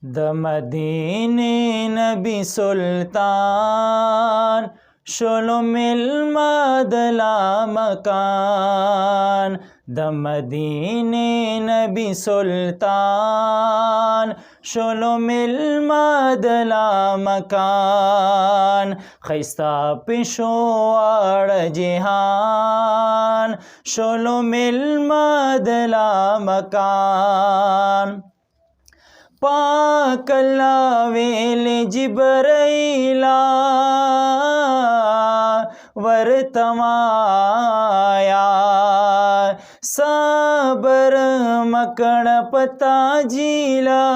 The मदीने नबी सुल्तान शुलुमिल मदला मकान। The मदीने नबी सुल्तान शुलुमिल मदला मकान। खैस्ता पिशोआड़ जिहान शुलुमिल मदला मकान। पाक अल्लाह वेल जिब्राइला वर्तमाया सबर मकण पता जिला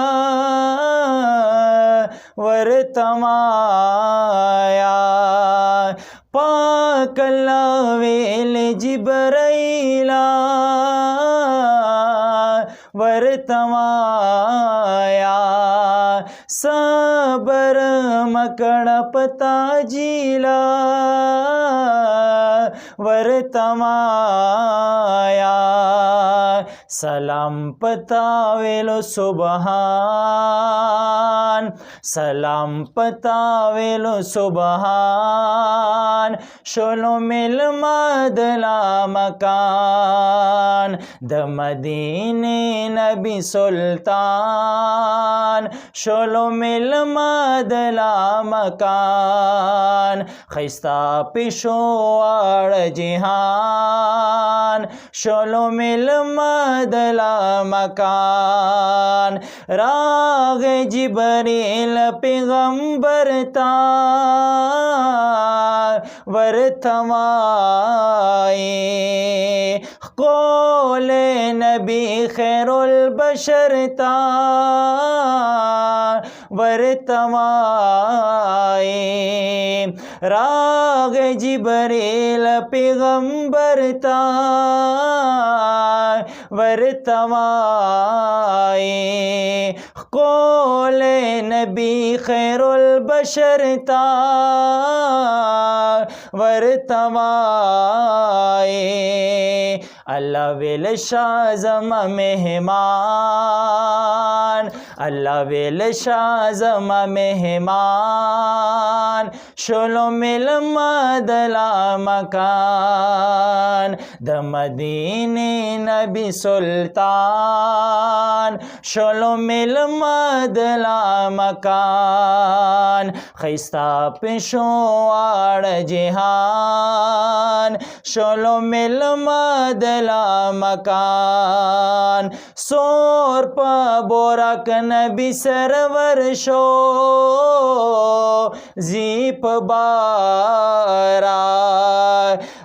वर्तमाया। पाक अल्लाह वेल जिब्राइला वर्तमाया सबर मकण पता जिला वर्तमाया। सलाम पतावेलो सुबहान सलाम पतावेलो सुबहान शुलुमिल मदला मकान। द मदीने नबी सुल्तान शुलुमिल मदला मकान। खैस्ता पिशोआड़ जिहान शुलुमिल मदला मकान। राग जिब्रील पैगंबरता वर्तमाए कौले नबी खैरुल बशरता वर्तमाए। राग जिब्रील पैगंबरता वर्तमाए कौले नबी खैरुल बशरता वर्तमाए। अल्लाह वेल शाज़मा मेहमान अल्लाह वेल शाज़मा मेहमान शुलुमिल मदला मकान। द मदीने नबी सुल्तान शुलुमिल मदला मकान। खैस्ता पिशोआड़ जिहान शुलुमिल मदला मकान। सोर पा बोराक नबी सरवर शो जीप बारा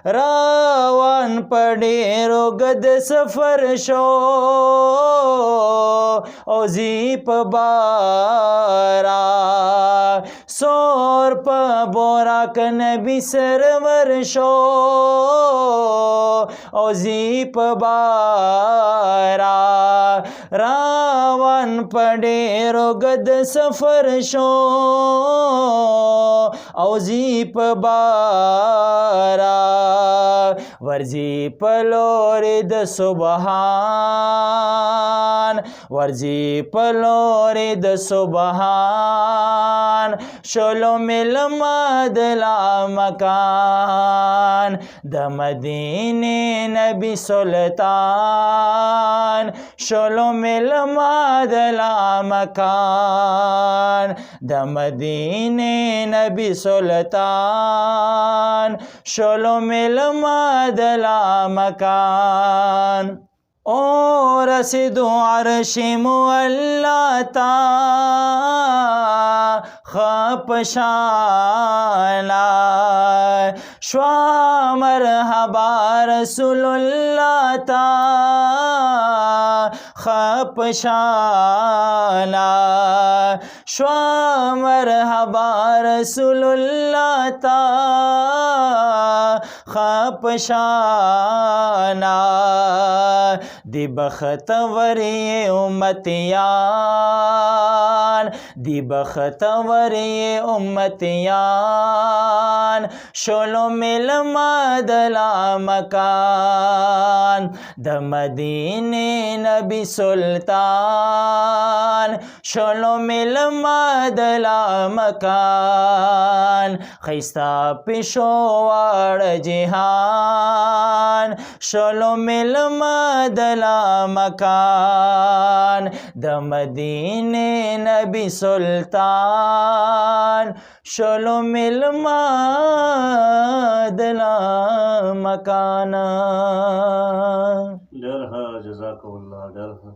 रावन पडेरो गद सफर शो ओ जीप बारा। सोर पा बोराक नबी सरवर शो ओ जीप बारा रावन पडेरो गद सफर शो ओ जीप बारा। वर्जी पलोरिद सुबहान वर्जी पलोरिद सुबहान शुलुमिल मदला मकान। द मदीने नबी सुल्तान शुलुमिल मदला मकान। द मदीने नबी सुल्तान शुलुमिल मदला मकान। ओ रसिदु अर्श मुअल्ला ता खपशाना श्वा मरहबा रसूलुल्लाह ता खपशाना श्वा मरहबा रसूलुल्लाह ता खपशाना। दिबख्तवर ये उम्मतियान दी बख्तवर ये उम्मतियान शोलो मिल मदला मकान द मदीने नबी सुल्तान शोलो मिल मदला मकान खैस्ता पिशोवाड़ जिहान शोलो मिल मदला मकान द मदीने नबी सुल्तान शोलो मिल मदला मकाना। डरहा जज़ाकल्लाह डरहा।